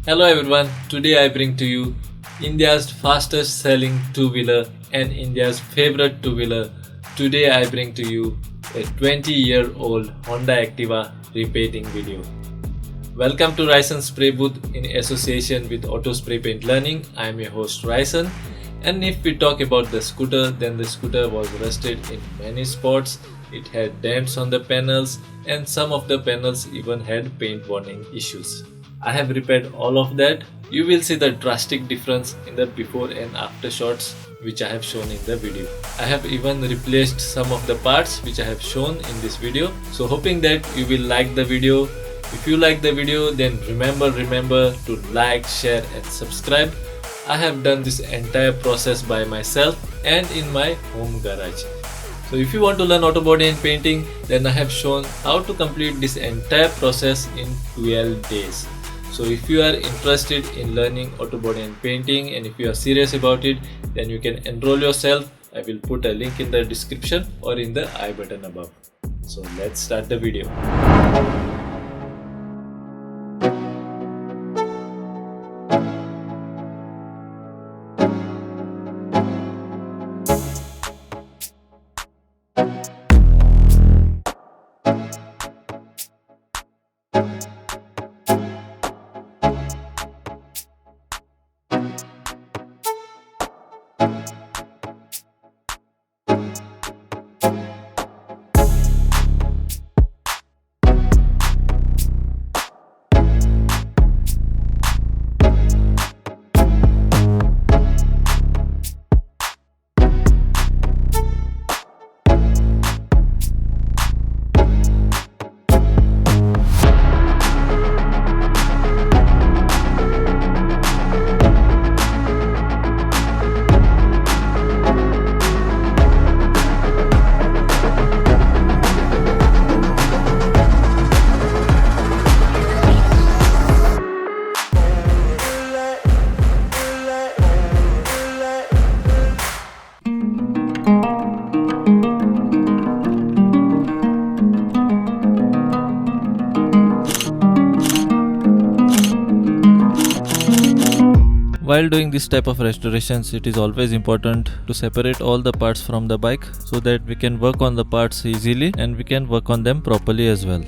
Hello everyone, today I bring to you India's fastest selling two-wheeler and India's favorite two-wheeler. Today I bring to you a 20-year-old Honda Activa repainting video. Welcome to RysonsSprayBooth in association with Autospray Paint Learning. I am your host Ryson, and if we talk about the scooter, then the scooter was rusted in many spots. It had dents on the panels and some of the panels even had paint warning issues. I have repaired all of that. You will see the drastic difference in the before and after shots which I have shown in the video. I have even replaced some of the parts which I have shown in this video. So hoping that you will like the video. If you like the video, then remember to like, share and subscribe. I have done this entire process by myself and in my home garage. So if you want to learn auto body and painting, then I have shown how to complete this entire process in 12 days. So if you are interested in learning auto body and painting, and if you are serious about it, then you can enroll yourself. I will put a link in the description or in the I button above. So let's start the video. While doing this type of restorations, it is always important to separate all the parts from the bike so that we can work on the parts easily and we can work on them properly as well.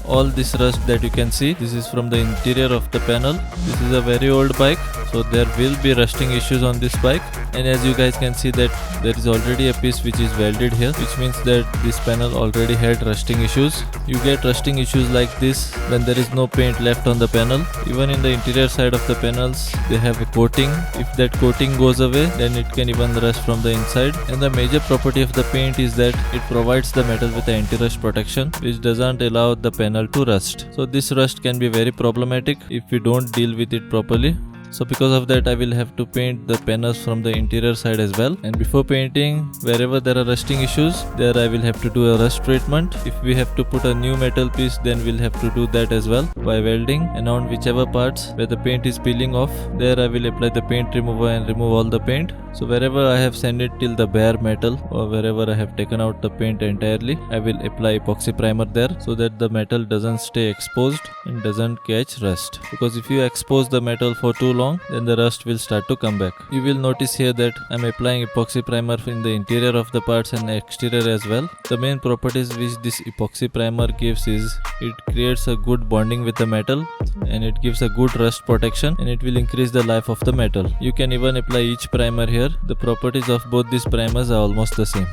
All this rust that you can see, this is from the interior of the panel. This is a very old bike, so there will be rusting issues on this bike, and as you guys can see that there is already a piece which is welded here, which means that this panel already had rusting issues. You get rusting issues like this when there is no paint left on the panel. Even in the interior side of the panels, they have a coating. If that coating goes away, then it can even rust from the inside. And the major property of the paint is that it provides the metal with an anti-rust protection, which doesn't allow the panel to rust. So this rust can be very problematic if we don't deal with it properly. So because of that, I will have to paint the panels from the interior side as well. And before painting, wherever there are rusting issues, there I will have to do a rust treatment. If we have to put a new metal piece, then we'll have to do that as well by welding. And on whichever parts where the paint is peeling off, there I will apply the paint remover and remove all the paint. So wherever I have sent it till the bare metal, or wherever I have taken out the paint entirely, I will apply epoxy primer there so that the metal doesn't stay exposed and doesn't catch rust. Because if you expose the metal for too long, then the rust will start to come back. You will notice here that I am applying epoxy primer in the interior of the parts and exterior as well. The main properties which this epoxy primer gives is it creates a good bonding with the metal, and it gives a good rust protection, and it will increase the life of the metal. You can even apply each primer here. The properties of both these primers are almost the same.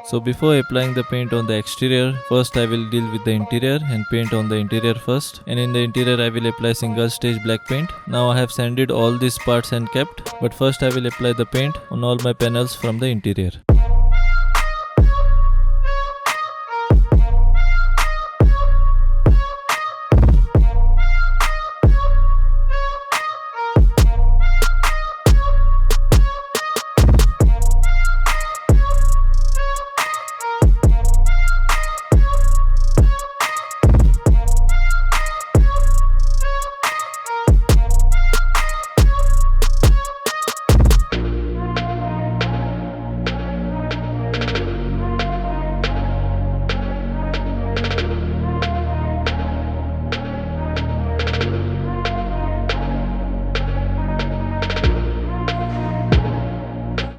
So before applying the paint on the exterior, first I will deal with the interior and paint on the interior first. And in the interior I will apply single stage black paint. Now I have sanded all these parts and kept, but first I will apply the paint on all my panels from the interior.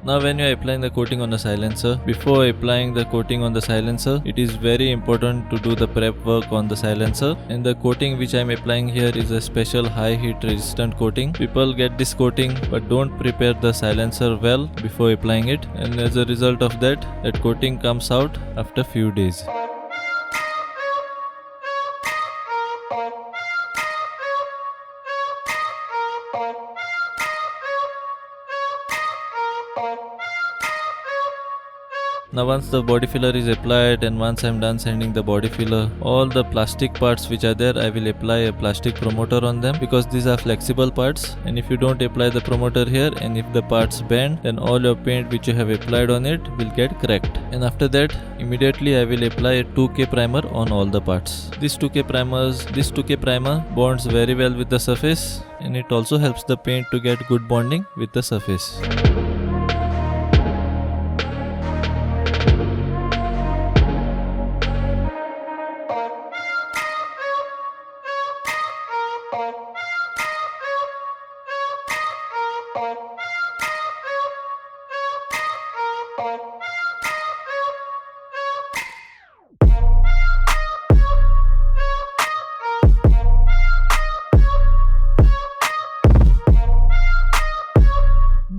Now when you are applying the coating on the silencer, before applying the coating on the silencer, it is very important to do the prep work on the silencer. And the coating which I am applying here is a special high heat resistant coating. People get this coating but don't prepare the silencer well before applying it, and as a result of that coating comes out after few days. Now once the body filler is applied and once I am done sanding the body filler, all the plastic parts which are there, I will apply a plastic promoter on them because these are flexible parts, and if you don't apply the promoter here and if the parts bend, then all your paint which you have applied on it will get cracked. And after that immediately I will apply a 2K primer on all the parts. This 2K primer bonds very well with the surface, and it also helps the paint to get good bonding with the surface.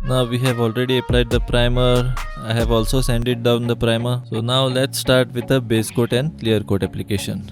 Now we have already applied the primer. I have also sanded down the primer. So now let's start with the base coat and clear coat application.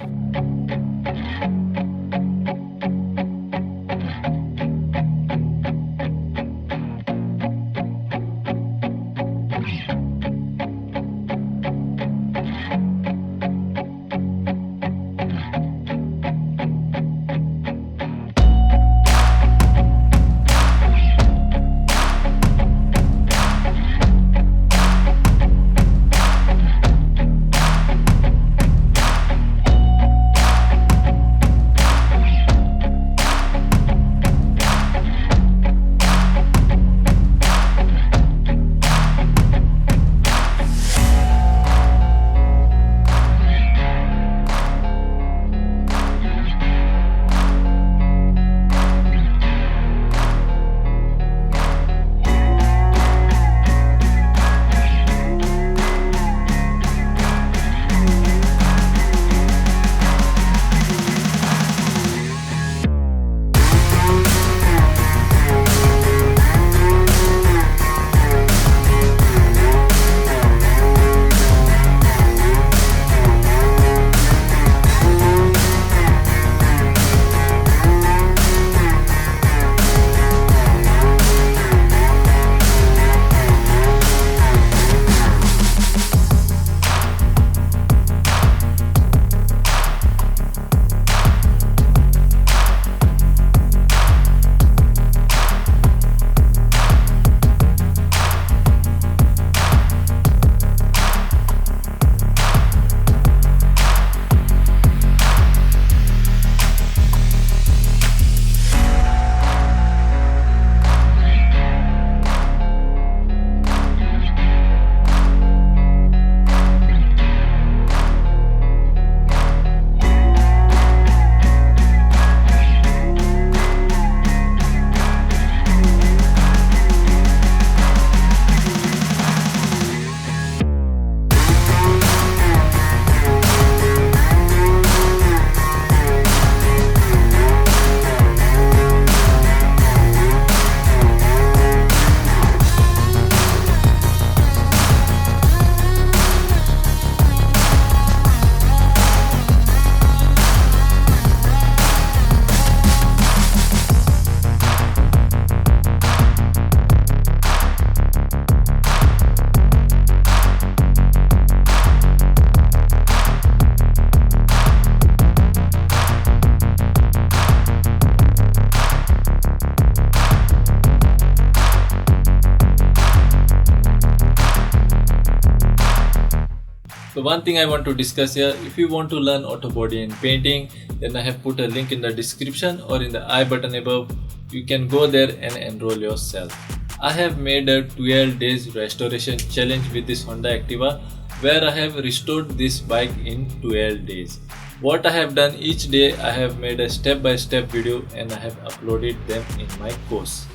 So one thing I want to discuss here, if you want to learn auto body and painting, then I have put a link in the description or in the I button above. You can go there and enroll yourself. I have made a 12 days restoration challenge with this Honda Activa where I have restored this bike in 12 days. What I have done each day, I have made a step-by-step video and I have uploaded them in my course.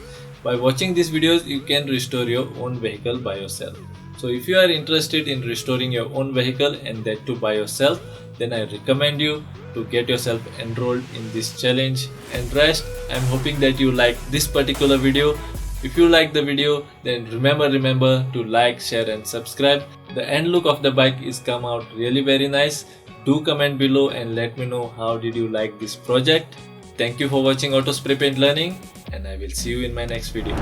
By watching these videos, you can restore your own vehicle by yourself. So if you are interested in restoring your own vehicle and that too by yourself, then I recommend you to get yourself enrolled in this challenge. And rest, I'm hoping that you like this particular video. If you like the video, then remember to like, share and subscribe. The end look of the bike is come out really very nice. Do comment below and let me know how did you like this project. Thank you for watching Auto Spray Paint Learning, and I will see you in my next video.